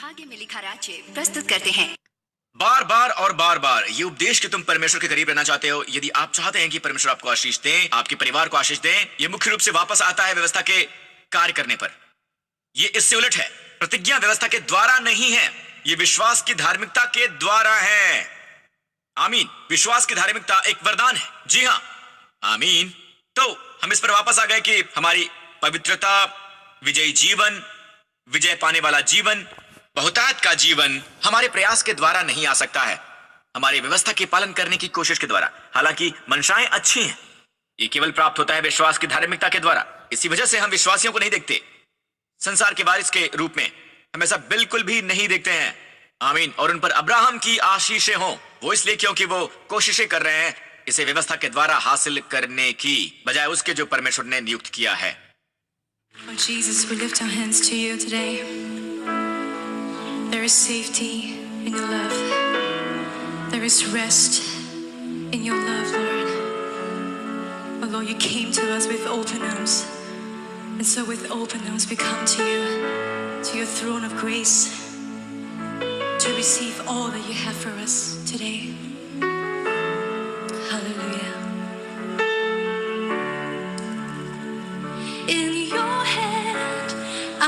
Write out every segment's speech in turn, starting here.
भाग्य में लिखा राज्य प्रस्तुत करते हैं। बार बार और बार बार ये उपदेश कि तुम परमेश्वर के करीब रहना चाहते हो। यदि आप चाहते हैं कि परमेश्वर आपको आशीष दें, आपके परिवार को आशीष दें, ये मुख्य रूप से वापस आता है व्यवस्था के कार्य करने पर। ये इससे उलट है। प्रतिज्ञा व्यवस्था के द्वारा नहीं है, ये विश्वास की धार्मिकता के द्वारा है। आमीन। विश्वास की धार्मिकता एक वरदान है। जी हाँ, आमीन। तो हम इस पर वापस आ गए कि हमारी पवित्रता, विजयी जीवन, विजय पाने वाला जीवन, बहुतायत का जीवन हमारे प्रयास के द्वारा नहीं आ सकता है, हमारी व्यवस्था के पालन करने की कोशिश के द्वारा। हालांकि मंशाएं अच्छी हैं, ये केवल प्राप्त होता है विश्वास की धार्मिकता के द्वारा। इसी वजह से हम विश्वासियों को नहीं देखते संसार के वारिस के रूप में, हम ऐसा बिल्कुल भी नहीं देखते हैं। आमीन। और उन पर अब्राहम की आशीषें हों, वो इसलिए क्योंकि वो कोशिशें कर रहे हैं इसे व्यवस्था के द्वारा हासिल करने की बजाय उसके जो परमेश्वर ने नियुक्त किया है। Lord Jesus, we lift our hands to you today. There is safety in your love. There is rest in your love, Lord. Oh Lord, you came to us with open arms. And so with open arms we come to you, to your throne of grace, to receive all that you have for us today. Hallelujah. In your hand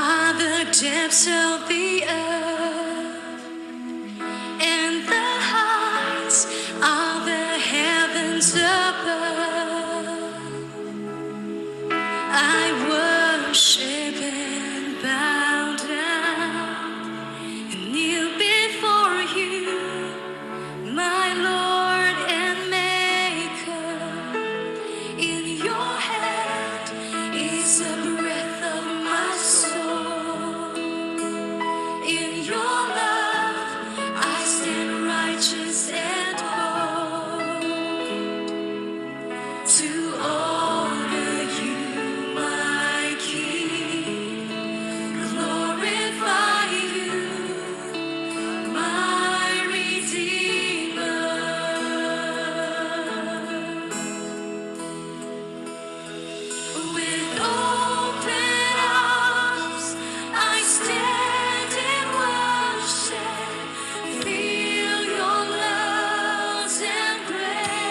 are the depths of the earth, and the heights are the heavens above. I worship and bow down and kneel before you, my Lord and Maker. In your hand is the breath of my soul. In your love I stand righteous and bold to honor you, my King, glorify you, my Redeemer. With open arms I stand in worship, feel your love's embrace.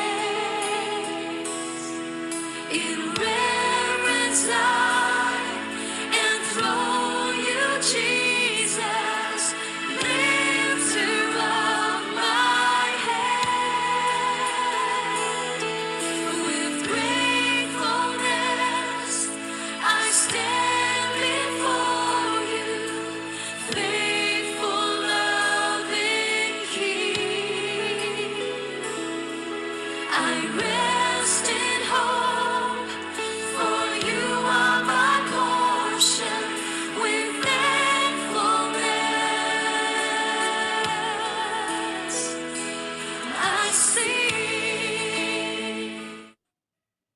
In reverence I enthrone you, Jesus, lifter of my head. With gratefulness I stand before you, faithful, loving King. I rest in hope, for you are my portion. With thankfulness I sing.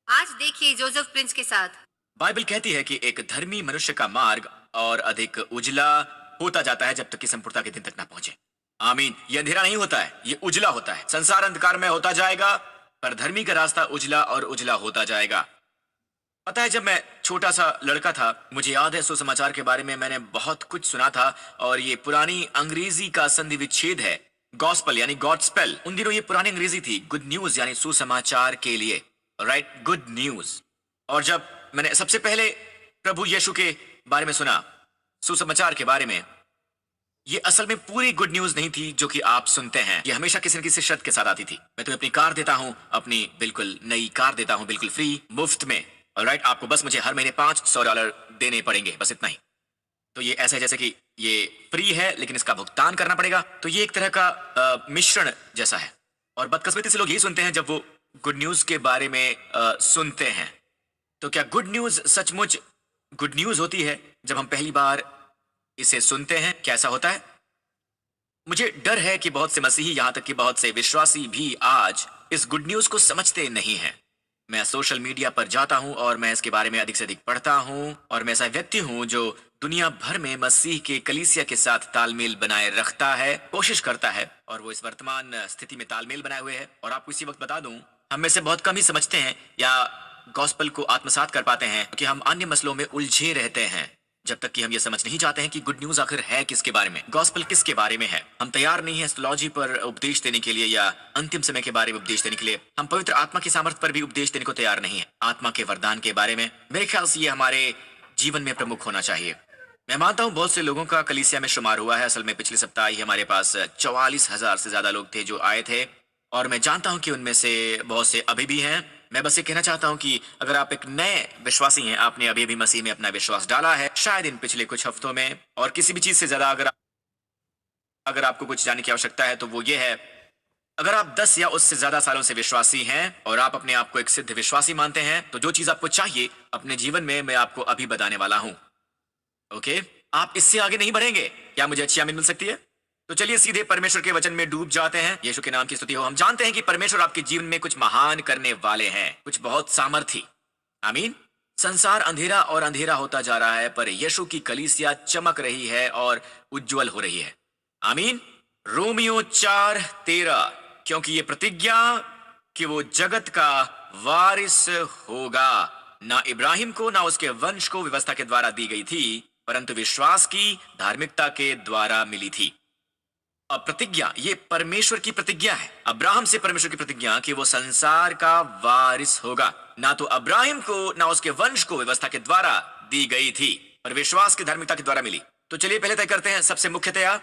आज देखिए Joseph Prince के साथ। Bible कहती है कि एक धर्मी मनुष्य का मार्ग और अधिक उजला होता जाता है जब तक कि संपूर्णता के दिन तक ना पहुंचे। आमीन। ये अंधेरा नहीं होता है, ये उजला होता है। संसार अंधकार में होता जाएगा, पर धर्मी का रास्ता उजला और उजला होता जाएगा। पता है, जब मैं छोटा सा लड़का था, मुझे याद है सुसमाचार के बारे में मैंने बहुत कुछ सुना था, और ये पुरानी अंग्रेजी का संधि विच्छेद है, गॉस्पल यानी गॉडस्पेल। उन दिनों ये पुरानी अंग्रेजी थी, गुड न्यूज यानी सुसमाचार के लिए, राइट, गुड न्यूज। और जब मैंने सबसे पहले प्रभु यीशु के बारे में सुना, सुसमाचार के बारे में, ये असल में पूरी गुड न्यूज नहीं थी जो कि आप सुनते हैं। ये हमेशा किसी न किसी शर्त के साथ आती थी। मैं तुम्हें अपनी कार देता हूं, अपनी बिल्कुल नई कार देता हूं, बिल्कुल फ्री, मुफ्त में, ऑलराइट, आपको बस मुझे हर महीने $500 देने पड़ेंगे, बस इतना ही। तो ये ऐसा है जैसे कि ये फ्री है लेकिन इसका भुगतान करना पड़ेगा। तो ये एक तरह का मिश्रण जैसा है। और बदकिस्मती से लोग यही सुनते हैं जब वो गुड न्यूज के बारे में सुनते हैं। तो क्या गुड न्यूज सचमुच गुड न्यूज होती है जब हम पहली बार इसे सुनते हैं? क्या ऐसा होता है? मुझे डर है कि बहुत से मसीही, यहां तक कि बहुत से विश्वासी भी आज इस गुड न्यूज को समझते नहीं हैं। मैं सोशल मीडिया पर जाता हूं और मैं इसके बारे में अधिक से अधिक पढ़ता हूं, और मैं ऐसा व्यक्ति हूं जो दुनिया भर में मसीह के कलीसिया के साथ तालमेल बनाए रखता है, कोशिश करता है, और वो इस वर्तमान स्थिति में तालमेल बनाए हुए है। और आपको इसी वक्त बता दूं, हम में से बहुत कम ही समझते हैं या गॉस्पल को आत्मसात कर पाते हैं कि हम अन्य मसलों में उलझे रहते हैं। जब तक कि हम ये समझ नहीं चाहते हैं कि गुड न्यूज आखिर है किसके बारे में, गॉस्पेल किसके बारे में है। हम तैयार नहीं है एस्ट्रोलॉजी पर उपदेश देने के लिए या अंतिम समय के बारे में उपदेश देने के लिए। हम पवित्र आत्मा की सामर्थ्य पर भी उपदेश देने को तैयार नहीं है। आत्मा के वरदान के बारे में मेरे ख्याल से ये हमारे जीवन में प्रमुख होना चाहिए। मैं मानता हूँ बहुत से लोगों का कलीसिया में शुमार हुआ है। असल में पिछले सप्ताह ही हमारे पास 44,000 से ज्यादा लोग थे जो आए थे, और मैं जानता हूँ कि उनमें से बहुत से अभी भी हैं। मैं बस ये कहना चाहता हूँ कि अगर आप एक नए विश्वासी हैं, आपने अभी भी मसीह में अपना विश्वास डाला है शायद इन पिछले कुछ हफ्तों में, और किसी भी चीज से ज्यादा अगर आपको कुछ जानने की आवश्यकता है तो वो ये है, अगर आप 10 या उससे ज्यादा सालों से विश्वासी हैं और आप अपने आप को एक सिद्ध विश्वासी मानते हैं, तो जो चीज आपको चाहिए अपने जीवन में मैं आपको अभी बताने वाला हूं। ओके, आप इससे आगे नहीं बढ़ेंगे। क्या मुझे अच्छी आमीन मिल सकती है? तो चलिए सीधे परमेश्वर के वचन में डूब जाते हैं। यीशु के नाम की स्तुति हो। हम जानते हैं कि परमेश्वर आपके जीवन में कुछ महान करने वाले हैं, कुछ बहुत सामर्थी। आमीन। संसार अंधेरा और अंधेरा होता जा रहा है, पर यीशु की कलीसिया चमक रही है और उज्जवल हो रही है। आमीन। रोमियो 4:13, क्योंकि ये प्रतिज्ञा कि वो जगत का वारिस होगा, ना इब्राहिम को ना उसके वंश को व्यवस्था के द्वारा दी गई थी, परंतु विश्वास की धार्मिकता के द्वारा मिली थी। अब प्रतिज्ञा, ये परमेश्वर की प्रतिज्ञा है। अब्राहम से परमेश्वर की प्रतिज्ञा कि वो संसार का वारिस होगा, ना तो अब्राहम को ना उसके वंश को व्यवस्था के द्वारा दी गई थी, पर विश्वास की धार्मिकता के द्वारा मिली। तो चलिए पहले तय करते हैं सबसे मुख्यतया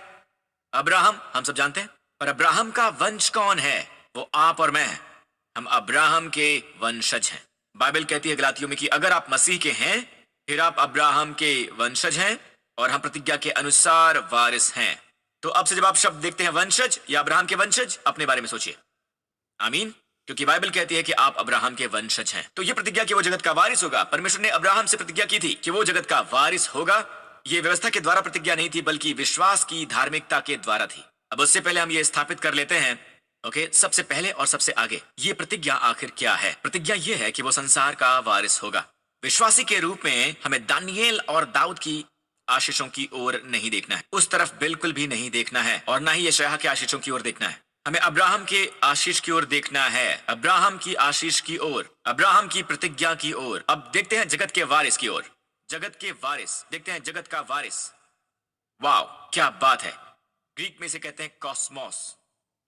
अब्राहम, हम सब जानते हैं, पर अब्राहम का वंश कौन है? वो आप और मैं हैं। हम अब्राहम के वंशज हैं। बाइबल कहती है गलातियों में कि अगर आप मसीह के हैं फिर आप अब्राहम के वंशज हैं और हम प्रतिज्ञा के अनुसार वारिस हैं। तो अब से जब आप शब्द देखते हैं वंशज या अब्राहम के वंशज, अपने बारे में सोचिए। आमीन। क्योंकि बाइबल कहती है कि आप अब्राहम के वंशज हैं। तो ये प्रतिज्ञा कि वो जगत का वारिस होगा, परमेश्वर ने अब्राहम से प्रतिज्ञा की थी कि वो जगत का वारिस होगा। ये व्यवस्था के द्वारा प्रतिज्ञा नहीं थी, बल्कि विश्वास की धार्मिकता के द्वारा थी। अब उससे पहले हम ये स्थापित कर लेते हैं, ओके, सबसे पहले और सबसे आगे, ये प्रतिज्ञा आखिर क्या है? प्रतिज्ञा ये है कि वो संसार का वारिस होगा। विश्वासी के रूप में हमें दानियेल और दाऊद की आशीषों की ओर नहीं देखना है, उस तरफ बिल्कुल भी नहीं देखना है, और ना ही यशायाह के आशीषों की ओर देखना है। हमें अब्राहम के आशीष की ओर देखना है, अब्राहम की आशीष की ओर, अब्राहम की प्रतिज्ञा की ओर। अब देखते हैं जगत के वारिस की ओर। जगत के वारिस, देखते हैं जगत का वारिस। वाओ, क्या बात है। ग्रीक में से कहते हैं कॉस्मोस।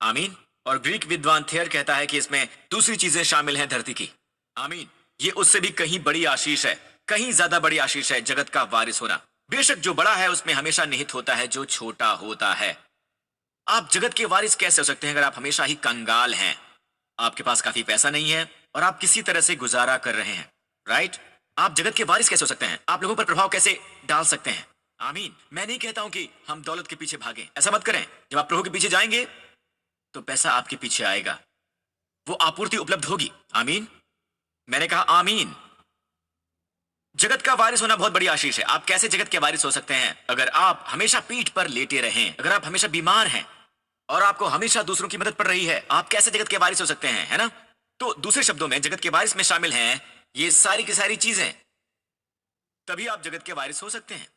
आमीन। और ग्रीक विद्वान थेयर कहता है कि इसमें दूसरी चीजें शामिल हैं धरती की। आमीन। ये उससे भी कहीं बड़ी आशीष है, कहीं ज्यादा बड़ी आशीष है जगत का वारिस होना। बेशक जो बड़ा है उसमें हमेशा निहित होता है जो छोटा होता है। आप जगत के वारिस कैसे हो सकते हैं अगर आप हमेशा ही कंगाल हैं, आपके पास काफी पैसा नहीं है और आप किसी तरह से गुजारा कर रहे हैं, राइट? आप जगत के वारिस कैसे हो सकते हैं? आप लोगों पर प्रभाव कैसे डाल सकते हैं? आमीन। मैं नहीं कहता हूं कि हम दौलत के पीछे भागें, ऐसा मत करें। जब आप प्रभु के पीछे जाएंगे तो पैसा आपके पीछे आएगा, वो आपूर्ति उपलब्ध होगी। आमीन। मैंने कहा आमीन। जगत का वारिस होना बहुत बड़ी आशीष है। आप कैसे जगत के वारिस हो सकते हैं? अगर आप हमेशा पीठ पर लेटे रहें, अगर आप हमेशा बीमार हैं और आपको हमेशा दूसरों की मदद पड़ रही है, आप कैसे जगत के वारिस हो सकते हैं? है ना? तो दूसरे शब्दों में जगत के वारिस में शामिल हैं ये सारी की सारी चीजें, तभी आप जगत के वारिस हो सकते हैं।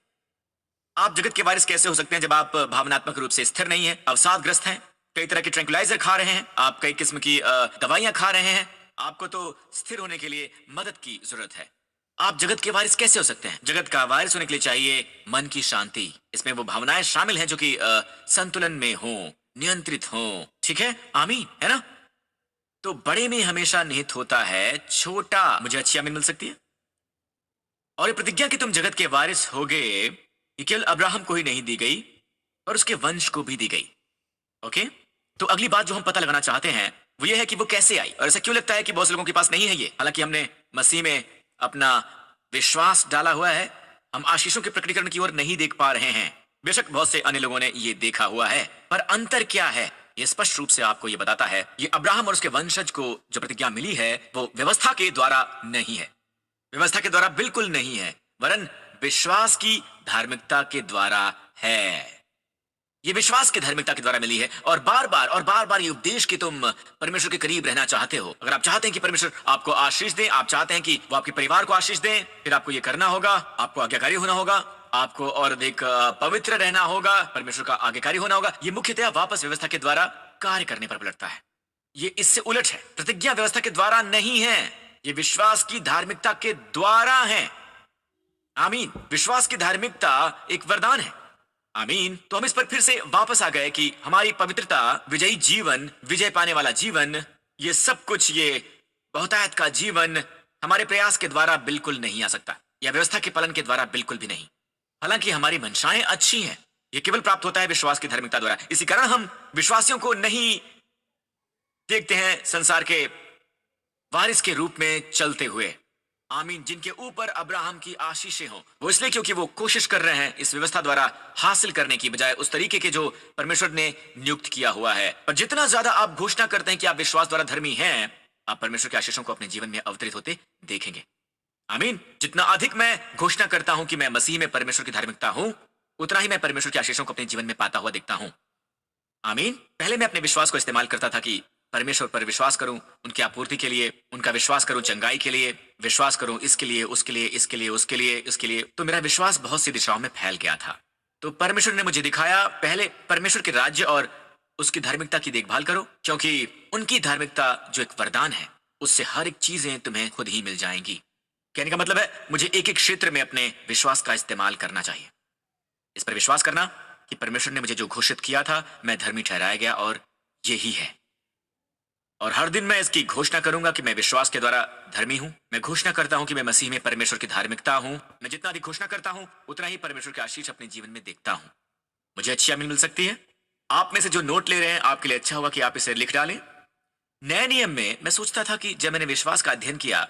आप जगत के वारिस कैसे हो सकते हैं? जब आप भावनात्मक रूप से स्थिर नहीं है, अवसादग्रस्त हैं, कई तरह के ट्रैंक्विलाइजर खा रहे हैं, आप कई किस्म की दवाइयां खा रहे हैं, आपको तो स्थिर होने के लिए मदद की जरूरत है। आप जगत के वारिस कैसे हो सकते हैं? जगत का वारिस होने के लिए चाहिए मन की शांति। इसमें वो भावनाएं शामिल हैं जो कि संतुलन में हो, नियंत्रित हो। ठीक है? आमीन, है ना? तो बड़े में हमेशा निहित होता है छोटा। मुझे अच्छी आमीन मिल सकती है? और ये प्रतिज्ञा कि तुम जगत के वारिस होगे, ये केवल अब्राहम को ही नहीं दी गई और उसके वंश को भी दी गई। ओके? तो अगली बात जो हम पता लगाना चाहते हैं वो ये है कि वो कैसे आई, और ऐसा क्यों लगता है कि बहुत से लोगों के पास नहीं है ये, हालांकि हमने मसीह में अपना विश्वास डाला हुआ है। हम आशीषों के प्रकटीकरण की ओर नहीं देख पा रहे हैं। बेशक बहुत से अन्य लोगों ने ये देखा हुआ है, पर अंतर क्या है ये स्पष्ट रूप से आपको ये बताता है। ये अब्राहम और उसके वंशज को जो प्रतिज्ञा मिली है वो व्यवस्था के द्वारा नहीं है, व्यवस्था के द्वारा बिल्कुल नहीं है, वरन विश्वास की धार्मिकता के द्वारा है। ये विश्वास की धार्मिकता के द्वारा मिली है। और बार बार ये उपदेश कि तुम परमेश्वर के करीब रहना चाहते हो, अगर आप चाहते हैं कि परमेश्वर आपको आशीष दे, आप चाहते हैं कि वो आपके परिवार को आशीष दे, फिर आपको ये करना होगा, आपको आज्ञाकारी होना होगा, आपको और अधिक पवित्र रहना होगा, परमेश्वर का आज्ञाकारी होना होगा। ये मुख्यतः वापस व्यवस्था के द्वारा कार्य करने पर पलटता है। ये इससे उलट है। प्रतिज्ञा व्यवस्था के द्वारा नहीं है, ये विश्वास की धार्मिकता के द्वारा है। आमीन। विश्वास की धार्मिकता एक वरदान है। आमीन। तो हम इस पर फिर से वापस आ गए कि हमारी पवित्रता, विजयी जीवन, विजय पाने वाला जीवन, ये सब कुछ, ये बहुतायत का जीवन हमारे प्रयास के द्वारा बिल्कुल नहीं आ सकता, या व्यवस्था के पालन के द्वारा बिल्कुल भी नहीं। हालांकि हमारी मंशाएं अच्छी हैं, ये केवल प्राप्त होता है विश्वास की धार्मिकता द्वारा। इसी कारण हम विश्वासियों को नहीं देखते हैं संसार के वारिस के रूप में चलते हुए। आमीन। जिनके ऊपर अब्राहम की आशीषें हों, वो इसलिए क्योंकि वो कोशिश कर रहे हैं इस व्यवस्था द्वारा हासिल करने की बजाय उस तरीके के जो परमेश्वर ने नियुक्त किया हुआ है। पर जितना ज्यादा आप घोषणा करते हैं कि आप विश्वास द्वारा धर्मी हैं, आप परमेश्वर के आशीषों को अपने जीवन में अवतरित होते देखेंगे। आमीन। जितना अधिक मैं घोषणा करता हूं कि मैं मसीह में परमेश्वर की धार्मिकता हूं, उतना ही मैं परमेश्वर के आशीषों को अपने जीवन में पाता हुआ देखता हूं। आमीन। पहले मैं अपने विश्वास को इस्तेमाल करता था कि परमेश्वर पर विश्वास करूं, उनकी आपूर्ति के लिए, उनका विश्वास करूं चंगाई के लिए, विश्वास करूं इसके लिए, उसके लिए, इसके लिए, उसके लिए, इसके लिए। तो मेरा विश्वास बहुत सी दिशाओं में फैल गया था। तो परमेश्वर ने मुझे दिखाया, पहले परमेश्वर के राज्य और उसकी धार्मिकता की देखभाल करो, क्योंकि उनकी धार्मिकता जो एक वरदान है, उससे हर एक चीजें तुम्हें खुद ही मिल जाएंगी। कहने का मतलब है मुझे एक एक क्षेत्र में अपने विश्वास का इस्तेमाल करना चाहिए। इस पर विश्वास करना कि परमेश्वर ने मुझे जो घोषित किया था, मैं धर्मी ठहराया गया और यही है। और हर दिन मैं इसकी घोषणा करूंगा कि मैं विश्वास के द्वारा धर्मी हूं। मैं घोषणा करता हूं कि मैं मसीह में परमेश्वर की धार्मिकता हूं। मैं जितना अधिक घोषणा करता हूं, उतना ही परमेश्वर के आशीष अपने जीवन में देखता हूं। मुझे अच्छी आमीन मिल सकती है। आप में से जो नोट ले रहे हैं, आपके लिए अच्छा होगा कि आप इसे लिख डालें। नए नियम में मैं सोचता था कि जब मैंने विश्वास का अध्ययन किया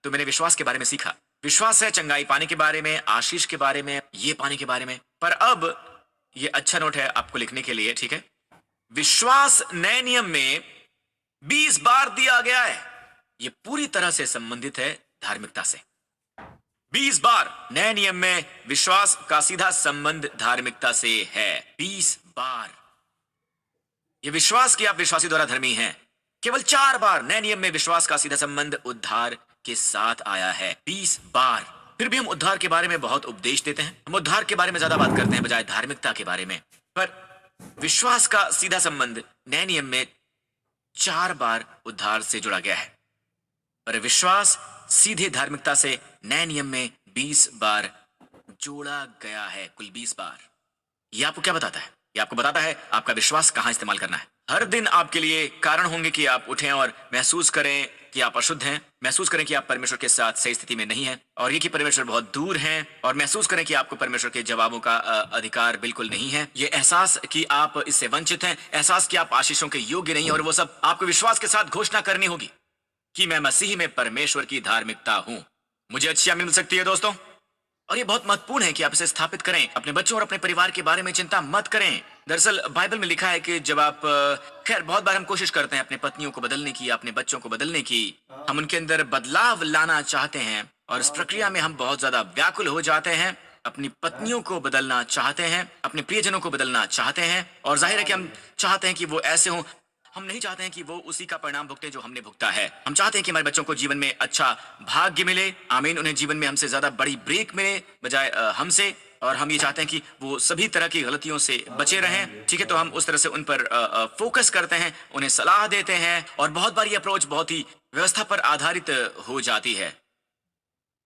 तो मैंने विश्वास के बारे में सीखा। विश्वास है चंगाई पाने के बारे में, आशीष के बारे में, ये पाने के बारे में। पर अब ये अच्छा नोट है आपको लिखने के लिए, ठीक है। विश्वास नए नियम में 20 बार दिया गया है। यह पूरी तरह से संबंधित है धार्मिकता से। 20 बार नए नियम में विश्वास का सीधा संबंध धार्मिकता से है। 20 बार यह विश्वास कि आप विश्वासी द्वारा धर्मी हैं। केवल 4 बार नए नियम में विश्वास का सीधा संबंध उद्धार के साथ आया है। 20 बार। फिर भी हम उद्धार के बारे में बहुत उपदेश देते हैं। हम उद्धार के बारे में ज्यादा बात करते हैं बजाय धार्मिकता के बारे में। पर विश्वास का सीधा संबंध नए नियम में 4 बार उद्धार से जुड़ा गया है, पर विश्वास सीधे धार्मिकता से नए नियम में 20 बार जोड़ा गया है। कुल 20 बार। यह आपको क्या बताता है? यह आपको बताता है आपका विश्वास कहां इस्तेमाल करना है। हर दिन आपके लिए कारण होंगे कि आप उठें और महसूस करें कि आप अशुद्ध हैं, महसूस करें कि आप परमेश्वर के साथ सही स्थिति में नहीं हैं, और ये कि परमेश्वर बहुत दूर हैं, और महसूस करें कि आपको परमेश्वर के जवाबों का अधिकार बिल्कुल नहीं है। ये एहसास कि आप इससे वंचित हैं, एहसास कि आप आशीषों के योग्य नहीं, और वो सब आपको विश्वास के साथ घोषणा करनी होगी कि मैं मसीह में परमेश्वर की धार्मिकता हूं। मुझे अच्छी आमीन मिल सकती है दोस्तों। और ये बहुत महत्वपूर्ण है कि आप इसे स्थापित करें। अपने बच्चों और अपने परिवार के बारे में चिंता मत करें। दरअसल बाइबल में लिखा है कि जब आप, खैर बहुत बार हम कोशिश करते हैं अपने पत्नियों को बदलने की, अपने बच्चों को बदलने की, हम उनके अंदर बदलाव लाना चाहते हैं, और इस प्रक्रिया में हम बहुत ज्यादा व्याकुल हो जाते हैं। अपनी पत्नियों को बदलना चाहते हैं, अपने प्रियजनों को बदलना चाहते हैं, और जाहिर है कि हम चाहते हैं कि वो ऐसे हों। हम नहीं चाहते हैं कि वो उसी का परिणाम भुगते जो हमने भुगता है। हम चाहते हैं कि हमारे बच्चों को जीवन में अच्छा भाग्य मिले। आमीन। उन्हें जीवन में हमसे ज्यादा बड़ी ब्रेक मिले बजाय हमसे, और हम ये चाहते हैं कि वो सभी तरह की गलतियों से बचे रहें। ठीक है, तो हम उस तरह से उन पर फोकस करते हैं, उन्हें सलाह देते हैं, और बहुत बार ये अप्रोच बहुत ही व्यवस्था पर आधारित हो जाती है।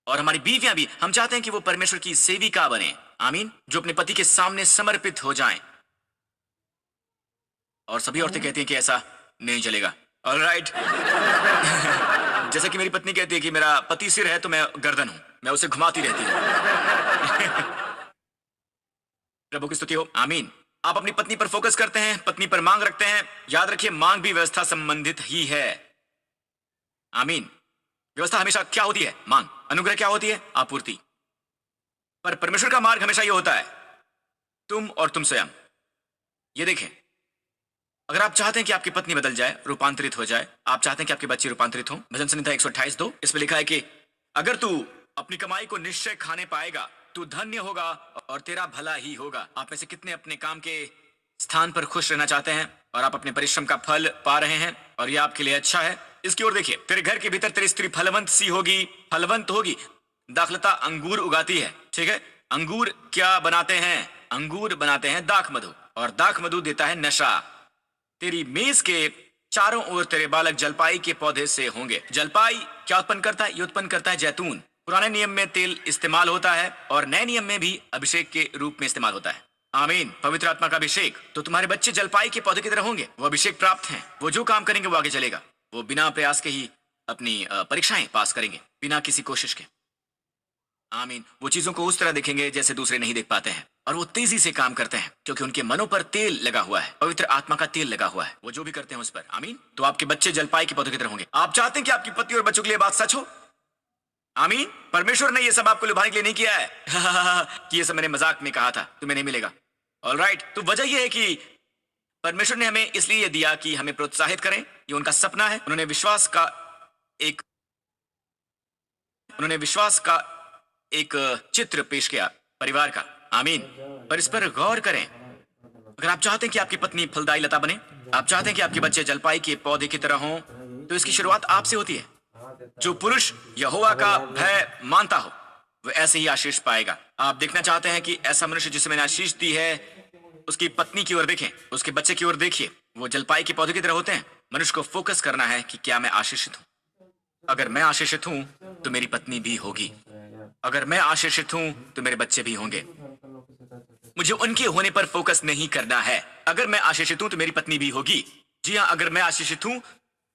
और हमारी बीवियां भी, हम चाहते हैं कि वो परमेश्वर की सेविका बने। आमीन। जो अपने पति के सामने समर्पित हो जाएं। और सभी औरतें कहती हैं कि ऐसा नहीं चलेगा। ऑलराइट। जैसा कि मेरी पत्नी कहती है कि मेरा पति सिर है तो मैं गर्दन हूं, मैं उसे घुमाती रहती हूं। प्रभु की स्तुति हो। आमीन। आप अपनी पत्नी पर फोकस करते हैं, पत्नी पर मांग रखते हैं। याद रखिए, मांग भी व्यवस्था संबंधित ही है। आमीन। व्यवस्था हमेशा क्या होती है? मांग। अनुग्रह क्या होती है? आपूर्ति। पर परमेश्वर का मार्ग हमेशा यह होता है, तुम और तुम स्वयं। ये देखें, अगर आप चाहते हैं कि आपकी पत्नी बदल जाए, रूपांतरित हो जाए, आप चाहते हैं कि आपके बच्चे रूपांतरित हों, भजन संहिता 128:2 इसमें लिखा है कि अगर तू अपनी कमाई को निश्चय खाने पाएगा, तू धन्य होगा और तेरा भला ही होगा। आप में से कितने अपने काम के स्थान पर खुश रहना चाहते हैं और आप अपने परिश्रम का फल पा रहे हैं और यह आपके लिए अच्छा है? इसकी ओर देखिए, तेरे घर के भीतर तेरी स्त्री फलवंत सी होगी, फलवंत होगी। दाखलता अंगूर उगाती है, ठीक है। अंगूर क्या बनाते हैं? अंगूर बनाते हैं दाख मधु, और दाख मधु देता है नशा। तेरी मेज के चारों ओर तेरे बालक जलपाई के पौधे से होंगे। जलपाई क्या उत्पन्न करता है? ये उत्पन्न करता है जैतून। पुराने नियम में तेल इस्तेमाल होता है और नए नियम में भी अभिषेक के रूप में इस्तेमाल होता है। आमीन। पवित्र आत्मा का अभिषेक। तो तुम्हारे बच्चे जलपाई के पौधे की तरह होंगे। वो अभिषेक प्राप्त हैं। वो जो काम करेंगे वो आगे चलेगा। वो बिना प्रयास के ही अपनी परीक्षाएं पास करेंगे, बिना किसी कोशिश के। आमीन। वो चीजों को उस तरह देखेंगे जैसे दूसरे नहीं देख पाते हैं, और वो तेजी से काम करते हैं क्योंकि उनके मनों पर तेल लगा हुआ है, पवित्र आत्मा का तेल लगा हुआ है। वो जो भी करते हैं उस पर। आमीन। तो आपके बच्चे जलपाई के पौधे की तरह होंगे। आप चाहते हैं कि आपकी पत्नी और बच्चों के लिए बात सच हो? आमीन। परमेश्वर ने ये सब आपको लुभाने के लिए नहीं किया है कि ये सब मैंने मजाक में कहा था, तुम्हें नहीं मिलेगा। ऑलराइट। तो वजह यह है कि परमेश्वर ने हमें इसलिए ये दिया कि हमें प्रोत्साहित करें। ये उनका सपना है। उन्होंने विश्वास का एक चित्र पेश किया परिवार का। आमीन। पर इस पर गौर करें। अगर आप चाहते हैं कि आपकी पत्नी फलदायी लता बने, आप चाहते हैं कि आपके बच्चे जलपाई के पौधे की तरह हों, तो इसकी शुरुआत आपसे होती है। जो पुरुष यहोवा का भय मानता हो वह ऐसे ही आशीष पाएगा। आप देखना चाहते हैं कि ऐसा मनुष्य जिसे मैंने आशीष दी है उसकी पत्नी की ओर देखें, उसके बच्चे की ओर देखिए। वो जलपाई के पौधे की तरह होते हैं। मनुष्य को फोकस करना है कि क्या मैं आशीषित हूं। अगर मैं आशीषित हूं तो मेरी पत्नी भी होगी। अगर मैं आशीषित हूं तो मेरे बच्चे भी होंगे। मुझे उनके होने पर फोकस नहीं करना है। अगर मैं आशीषित हूं तो मेरी पत्नी भी होगी। जी हां, अगर मैं आशीषित हूं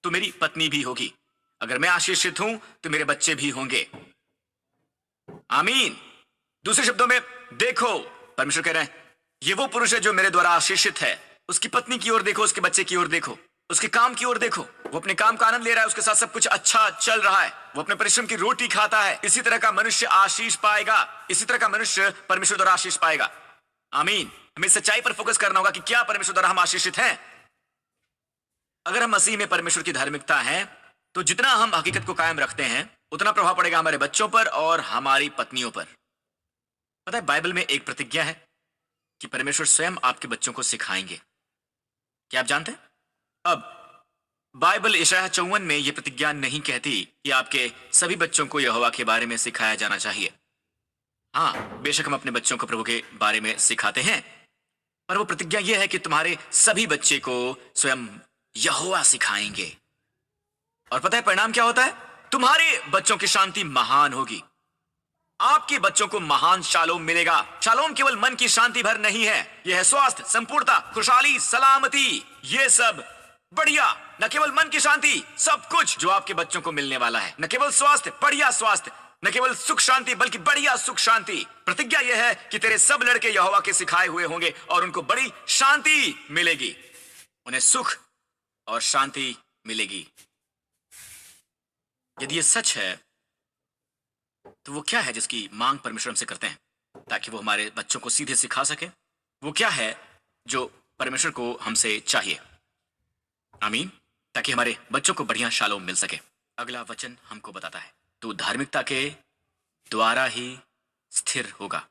तो मेरी पत्नी भी होगी। अगर मैं आशीषित हूं तो मेरे बच्चे भी होंगे। आमीन। दूसरे शब्दों में देखो, परमेश्वर कह रहे हैं ये वो पुरुष है जो मेरे द्वारा आशीषित है। उसकी पत्नी की ओर देखो, उसके बच्चे की ओर देखो, उसके काम की ओर देखो। वो अपने काम का आनंद ले रहा है, उसके साथ सब कुछ अच्छा चल रहा है। वो अपने परिश्रम की रोटी खाता है। इसी तरह का मनुष्य आशीष पाएगा। इसी तरह का मनुष्य परमेश्वर द्वारा आशीष पाएगा। आमीन। हमें सच्चाई पर फोकस करना होगा कि क्या परमेश्वर द्वारा हम आशीषित हैं। अगर हम मसीह में परमेश्वर की धार्मिकता है तो जितना हम हकीकत को कायम रखते हैं उतना प्रभाव पड़ेगा हमारे बच्चों पर और हमारी पत्नियों पर। पता है, बाइबल में एक प्रतिज्ञा है कि परमेश्वर स्वयं आपके बच्चों को सिखाएंगे। क्या आप जानते हैं? अब बाइबल यशायाह 54 में यह प्रतिज्ञा नहीं कहती कि आपके सभी बच्चों को यहोवा के बारे में सिखाया जाना चाहिए। हाँ, बेशक हम अपने बच्चों को प्रभु के बारे में सिखाते हैं, पर वो प्रतिज्ञा यह है कि तुम्हारे सभी बच्चे को स्वयं यहोवा सिखाएंगे। और पता है परिणाम क्या होता है? तुम्हारे बच्चों की शांति महान होगी। आपके बच्चों को महान शालोम मिलेगा। शालोम केवल मन की शांति भर नहीं है, यह है स्वास्थ्य, संपूर्णता, खुशहाली, सलामती। ये सब बढ़िया, न केवल मन की शांति, सब कुछ जो आपके बच्चों को मिलने वाला है। न केवल स्वास्थ्य, बढ़िया स्वास्थ्य, न केवल सुख शांति बल्कि बढ़िया सुख शांति। प्रतिज्ञा यह है कि तेरे सब लड़के यहोवा के सिखाए हुए होंगे और उनको बड़ी शांति मिलेगी। उन्हें सुख और शांति मिलेगी। यदि ये सच है तो वो क्या है जिसकी मांग परमेश्वर हमसे करते हैं ताकि वो हमारे बच्चों को सीधे सिखा सके? वो क्या है जो परमेश्वर को हमसे चाहिए? आमीन। ताकि हमारे बच्चों को बढ़िया शालोम मिल सके। अगला वचन हमको बताता है, तू धार्मिकता के द्वारा ही स्थिर होगा।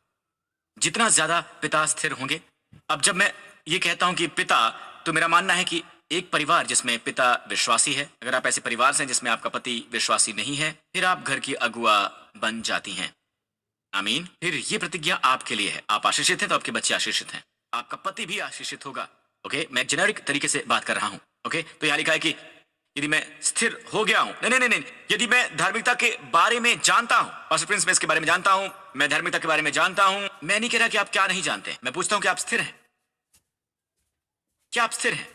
जितना ज्यादा पिता स्थिर होंगे। अब जब मैं ये कहता हूं कि पिता, तो मेरा मानना है कि एक परिवार जिसमें पिता विश्वासी है, अगर आप ऐसे परिवार से हैं जिसमें आपका पति विश्वासी नहीं है, फिर आप घर की अगुआ बन जाती हैं। आमीन। फिर ये प्रतिज्ञा आपके लिए है। आप आशीषित हैं तो आपके बच्चे आशीषित हैं। आपका पति भी आशीषित होगा। ओके, मैं जेनेरिक तरीके से बात कर रहा हूं। ओके, तो यहां लिखा है कि यदि मैं स्थिर हो गया हूं, नहीं, यदि मैं धार्मिकता के बारे में जानता हूं, पास्टर प्रिंस मैं इसके बारे में जानता हूं, मैं धार्मिकता के बारे में जानता हूं। मैं नहीं कह रहा कि आप क्या नहीं जानते, मैं पूछता हूं कि आप स्थिर हैं। क्या आप स्थिर हैं?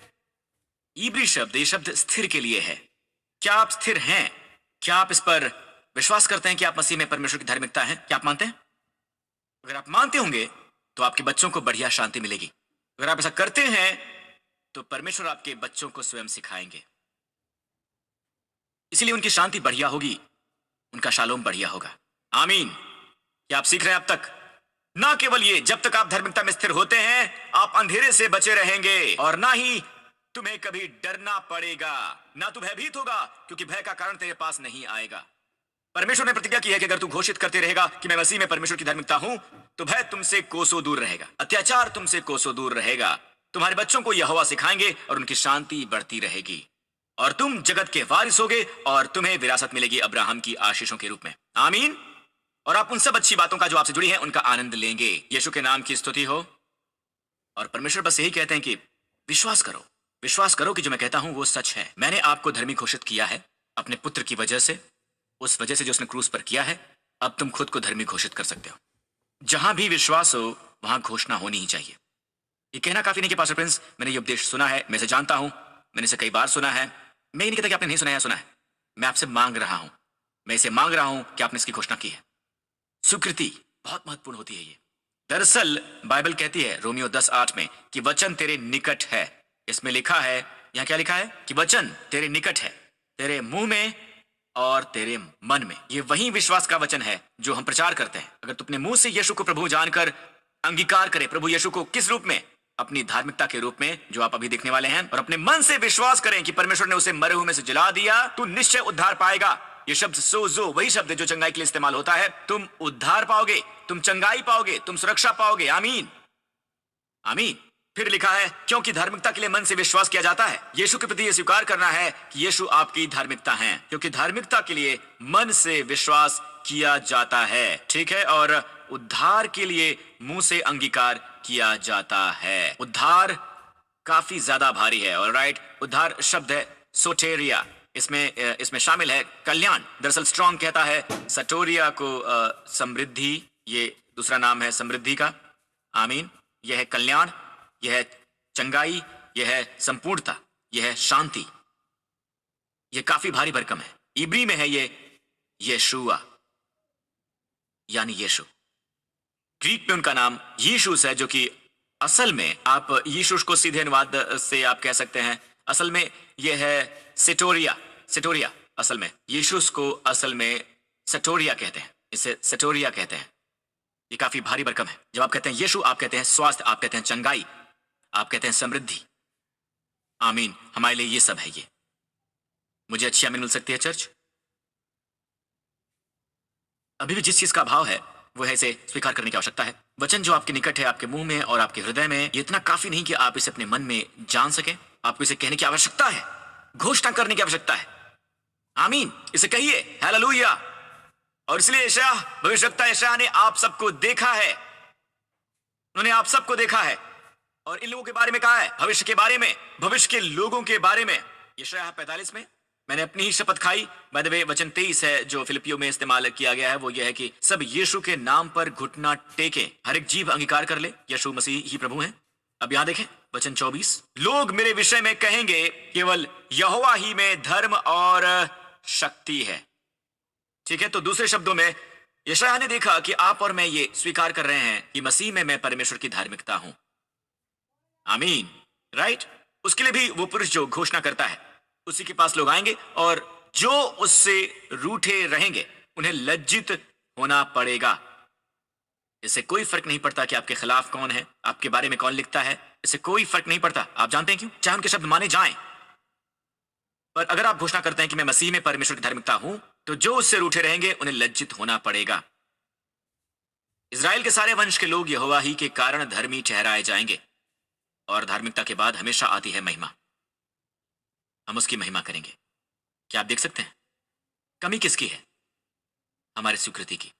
इब्री शब्द, ये शब्द स्थिर के लिए है। क्या आप स्थिर हैं? क्या आप इस पर विश्वास करते हैं कि आप मसीह में परमेश्वर की धार्मिकता है? क्या आप मानते हैं? अगर आप मानते होंगे तो आपके बच्चों को बढ़िया शांति मिलेगी। अगर आप ऐसा करते हैं तो परमेश्वर आपके बच्चों को स्वयं सिखाएंगे। इसलिए उनकी शांति बढ़िया होगी, उनका शालोम बढ़िया होगा। आमीन। क्या आप सीख रहे हैं अब तक? ना केवल ये, जब तक आप धार्मिकता में स्थिर होते हैं आप अंधेरे से बचे रहेंगे और ना ही तुम्हें कभी डरना पड़ेगा, ना तू भयभीत होगा क्योंकि भय का कारण तेरे पास नहीं आएगा। परमेश्वर ने प्रतिज्ञा की है कि अगर तू घोषित करते रहेगा कि मैं मसीह में परमेश्वर की धार्मिकता हूं तो भय तुमसे कोसों दूर रहेगा, अत्याचार तुमसे कोसों दूर रहेगा। तुम्हारे बच्चों को यहोवा सिखाएंगे और उनकी शांति बढ़ती रहेगी और तुम जगत के वारिस होगे और तुम्हें विरासत मिलेगी अब्राहम की आशीषों के रूप में। आमीन। और आप उन सब अच्छी बातों का जो आपसे जुड़ी हैं उनका आनंद लेंगे। यीशु के नाम की स्तुति हो। और परमेश्वर बस यही कहते हैं कि विश्वास करो, विश्वास करो कि जो मैं कहता हूं वो सच है। मैंने आपको धर्मी घोषित किया है अपने पुत्र की वजह से, उस वजह से जो उसने क्रूस पर किया है। अब तुम खुद को धर्मी घोषित कर सकते हो। जहां भी विश्वास हो वहां घोषणा होनी ही चाहिए। ये कहना काफी नहीं कि पास्टर प्रिंस मैंने ये उपदेश सुना है, मैं इसे जानता हूं, मैंने इसे कई बार सुना है। मैं ये नहीं कहता कि आपने नहीं सुना है, सुना है। मैं आपसे मांग रहा हूं, मैं इसे मांग रहा हूं कि आपने इसकी घोषणा की है। स्वीकृति बहुत महत्वपूर्ण होती है ये। दरअसल बाइबल कहती है रोमियो 10:8 में कि वचन तेरे निकट है। इसमें लिखा है, यहां क्या लिखा है कि वचन तेरे निकट है, तेरे मुंह में और तेरे मन में। ये वही विश्वास का वचन है जो हम प्रचार करते हैं। अगर तू अपने मुंह से यीशु को प्रभु जानकर अंगीकार करे, प्रभु यीशु को किस रूप में? अपनी धार्मिकता के रूप में, जो आप अभी देखने वाले हैं, और अपने मन से विश्वास करें कि परमेश्वर ने उसे मरे हुए में से जिला दिया, तू निश्चय उद्धार पाएगा। ये शब्द सोजो वही शब्द है जो चंगाई के लिए इस्तेमाल होता है। तुम उद्धार पाओगे, तुम चंगाई पाओगे, तुम सुरक्षा पाओगे। आमीन, आमीन। फिर लिखा है क्योंकि धार्मिकता के लिए मन से विश्वास किया जाता है। यीशु के प्रति यह स्वीकार करना है कि यीशु आपकी धार्मिकता है, क्योंकि धार्मिकता के लिए मन से विश्वास किया जाता है, ठीक है। और उद्धार के लिए मुंह से अंगीकार किया जाता है। उद्धार काफी ज्यादा भारी है, ऑलराइट। उद्धार शब्द है सोटेरिया, इसमें शामिल है कल्याण। दरअसल स्ट्रॉन्ग कहता है सटोरिया को समृद्धि, ये दूसरा नाम है समृद्धि का। आमीन। यह है कल्याण, यह है चंगाई, यह है संपूर्णता, यह है शांति। यह काफी भारी भरकम है। इब्री में है ये यशुआ, यानी यीशु। ग्रीक में उनका नाम यीशुस है, जो कि असल में आप यीशुस को सीधे अनुवाद से आप कह सकते हैं, असल में यह है सेटोरिया। सेटोरिया असल में, यीशुस को असल में सेटोरिया कहते हैं, इसे सेटोरिया कहते हैं। ये काफी भारी भरकम है। जब आप कहते हैं यीशु, आप कहते हैं स्वास्थ्य, आप कहते हैं चंगाई, आप कहते हैं समृद्धि। आमीन। हमारे लिए ये सब है। ये मुझे अच्छी आमीन मिल सकती है चर्च। अभी भी जिस चीज का अभाव है वो है इसे स्वीकार करने की आवश्यकता है। वचन जो आपके निकट है, आपके मुंह में और आपके हृदय में, ये इतना काफी नहीं कि आप इसे अपने मन में जान सकें। आपको इसे कहने की आवश्यकता है, घोषणा करने की आवश्यकता है। आमीन। इसे कहिए, हालेलुया। और इसलिए यशायाह, भविष्यवक्ता यशायाह ने आप सबको देखा है, उन्होंने आप सबको देखा है और इन लोगों के बारे में कहा है, भविष्य के बारे में, भविष्य के लोगों के बारे में। यशायाह 45 में मैंने अपनी ही शपथ खाई। बाय द वे वचन 23 है जो फिलिपियो में इस्तेमाल किया गया है, वो ये है कि सब यीशु के नाम पर घुटना टेके, हर एक जीभ अंगीकार कर ले यीशु मसीह ही प्रभु हैं। अब यहां देखें वचन 24, लोग मेरे विषय में कहेंगे केवल यहोवा ही में धर्म और शक्ति है। ठीक है, तो दूसरे शब्दों में यशायाह ने देखा कि आप और मैं ये स्वीकार कर रहे हैं कि मसीह में मैं परमेश्वर की धार्मिकता हूं। आमीन, राइट। उसके लिए भी वो पुरुष जो घोषणा करता है, उसी के पास लोग आएंगे और जो उससे रूठे रहेंगे उन्हें लज्जित होना पड़ेगा। इससे कोई फर्क नहीं पड़ता कि आपके खिलाफ कौन है, आपके बारे में कौन लिखता है, इससे कोई फर्क नहीं पड़ता। आप जानते हैं क्यों? चाहे उनके शब्द माने जाएं, पर अगर आप घोषणा करते हैं कि मैं मसीह में परमेश्वर की धार्मिकता हूं, तो जो उससे रूठे रहेंगे उन्हें लज्जित होना पड़ेगा। इजराइल के सारे वंश के लोग यहोवा ही के कारण धर्मी ठहराए जाएंगे, और धार्मिकता के बाद हमेशा आती है महिमा। हम उसकी महिमा करेंगे। क्या आप देख सकते हैं कमी किसकी है? हमारी स्वीकृति की।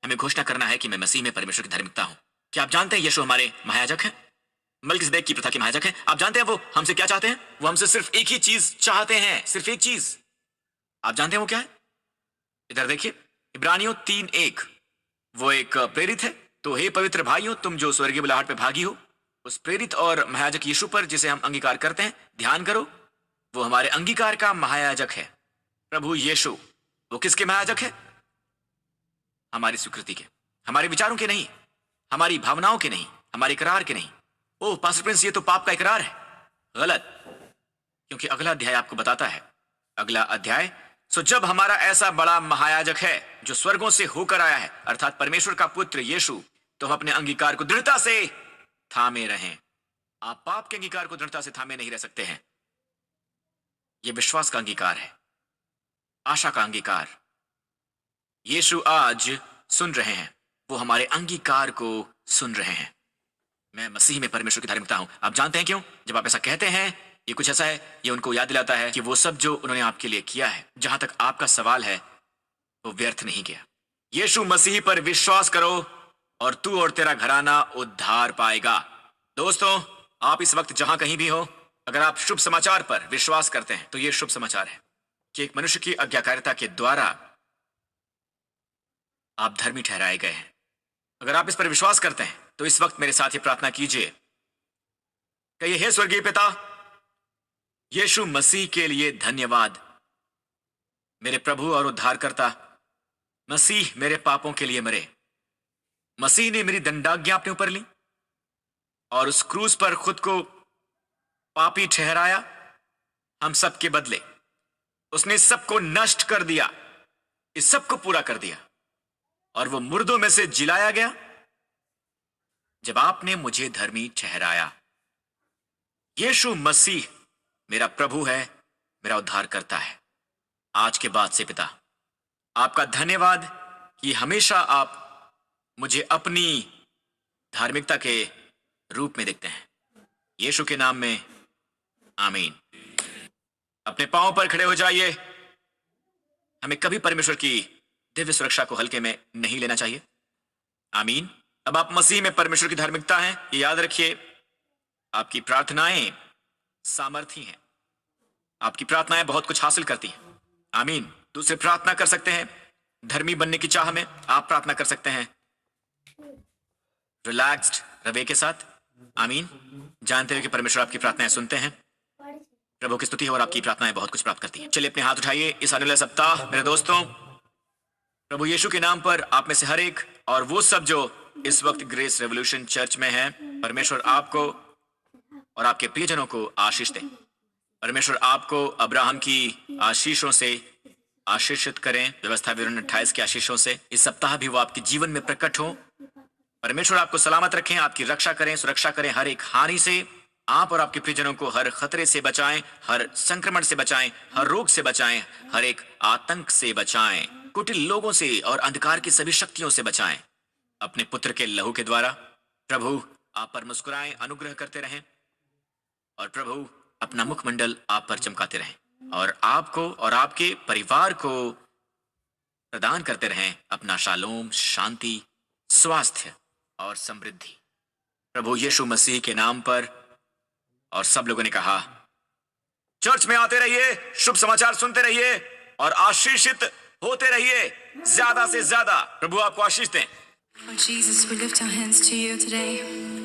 हमें घोषणा करना है कि मैं मसीह में परमेश्वर की धार्मिकता हूं। क्या आप जानते हैं यीशु हमारे महायाजक हैं, मलकिसदेक की प्रथा के महायाजक हैं? आप जानते हैं वो हमसे क्या चाहते हैं? वो हमसे सिर्फ एक ही चीज चाहते हैं, सिर्फ एक चीज। आप जानते हैं वो क्या है? इधर देखिए, इब्रानियों 3:1। वो एक प्रेरित है। तो हे पवित्र भाइयों, तुम जो स्वर्गीय बुलाहट पे भागी हो, उस प्रेरित और महायाजक यीशु पर जिसे हम अंगीकार करते हैं, ध्यान करो। वो हमारे अंगीकार का महायाजक है, प्रभु यीशु। वो किसके महायाजक है? हमारी स्वीकृति के, हमारे विचारों के नहीं, हमारी भावनाओं के नहीं, हमारे इकरार के नहीं। ओह पास्टर प्रिंस, ये तो पाप का इकरार है। गलत, क्योंकि अगला अध्याय आपको बताता है। अगला अध्याय, सो जब हमारा ऐसा बड़ा महायाजक है जो स्वर्गों से होकर आया है, अर्थात परमेश्वर का पुत्र यीशु, तो हम अपने अंगीकार को दृढ़ता से थामे रहें। आप पाप के अंगीकार को दृढ़ता से थामे नहीं रह सकते हैं। यह विश्वास का अंगीकार है, आशा का अंगीकार। यीशु आज सुन रहे हैं, वो हमारे अंगीकार को सुन रहे हैं। मैं मसीह में परमेश्वर की धार्मिकता हूं। आप जानते हैं क्यों? जब आप ऐसा कहते हैं, ये कुछ ऐसा है, ये उनको याद दिलाता है कि वो सब जो उन्होंने आपके लिए किया है, जहां तक आपका सवाल है, वो व्यर्थ नहीं गया। यीशु मसीह पर विश्वास करो और तू और तेरा घराना उद्धार पाएगा। दोस्तों, आप इस वक्त जहां कहीं भी हो, अगर आप शुभ समाचार पर विश्वास करते हैं, तो यह शुभ समाचार है कि एक मनुष्य की आज्ञाकारिता के द्वारा आप धर्मी ठहराए गए हैं। अगर आप इस पर विश्वास करते हैं तो इस वक्त मेरे साथ ये प्रार्थना कीजिए। कहिए, हे स्वर्गीय पिता, यीशु मसीह के लिए धन्यवाद। मेरे प्रभु और उद्धारकर्ता, मसीह मेरे पापों के लिए मरे। मसीह ने मेरी दंडाज्ञा अपने ऊपर ली और उस क्रूस पर खुद को पापी ठहराया हम सब के बदले। उसने इस सब को नष्ट कर दिया, इस सब को पूरा कर दिया, और वो मुर्दों में से जिलाया गया जब आपने मुझे धर्मी ठहराया। यीशु मसीह मेरा प्रभु है, मेरा उद्धार करता है। आज के बाद से पिता, आपका धन्यवाद कि हमेशा आप मुझे अपनी धार्मिकता के रूप में देखते हैं। यीशु के नाम में आमीन। अपने पांव पर खड़े हो जाइए। हमें कभी परमेश्वर की दिव्य सुरक्षा को हल्के में नहीं लेना चाहिए। आमीन। अब आप मसीह में परमेश्वर की धार्मिकता हैं, ये याद रखिए। आपकी प्रार्थनाएं सामर्थी हैं, आपकी प्रार्थनाएं बहुत कुछ हासिल करती हैं। आमीन। दूसरे प्रार्थना कर सकते हैं धर्मी बनने की चाह में। आप प्रार्थना कर सकते हैं रिलैक्स्ड रवैये के साथ। आमीन। जानते हुए कि परमेश्वर आपकी प्रार्थनाएं सुनते हैं। प्रभु की स्तुति है और आपकी प्रार्थनाएं बहुत कुछ प्राप्त करती हैं। चलिए अपने हाथ उठाइए। इस आने वाले सप्ताह मेरे दोस्तों, प्रभु यीशु के नाम पर आप में से हर एक और वो सब जो इस वक्त ग्रेस रेवोल्यूशन चर्च में हैं, परमेश्वर आपको और आपके प्रियजनों को आशीष दें। परमेश्वर आपको अब्राहम की आशीषों से आशीषित करें, व्यवस्था विवरण 28 की आशीषों से। इस सप्ताह भी वो आपके जीवन में प्रकट हो। परमेश्वर आपको सलामत रखें, आपकी रक्षा करें, सुरक्षा करें हर एक हानि से। आप और आपके प्रियजनों को हर खतरे से बचाएं, हर संक्रमण से बचाएं, हर रोग से बचाएं, हर एक आतंक से बचाएं, कुटिल लोगों से और अंधकार की सभी शक्तियों से बचाएं। अपने पुत्र के लहू के द्वारा प्रभु आप पर मुस्कुराएं, अनुग्रह करते रहें, और प्रभु अपना मुखमंडल आप पर चमकाते रहें और आपको और आपके परिवार को प्रदान करते रहें अपना शालोम, शांति, स्वास्थ्य और समृद्धि। प्रभु यीशु मसीह के नाम पर। और सब लोगों ने कहा, चर्च में आते रहिए, शुभ समाचार सुनते रहिए और आशीषित होते रहिए ज्यादा से ज्यादा। प्रभु आपको आशीष दें। Lord Jesus, we lift our hands to you today.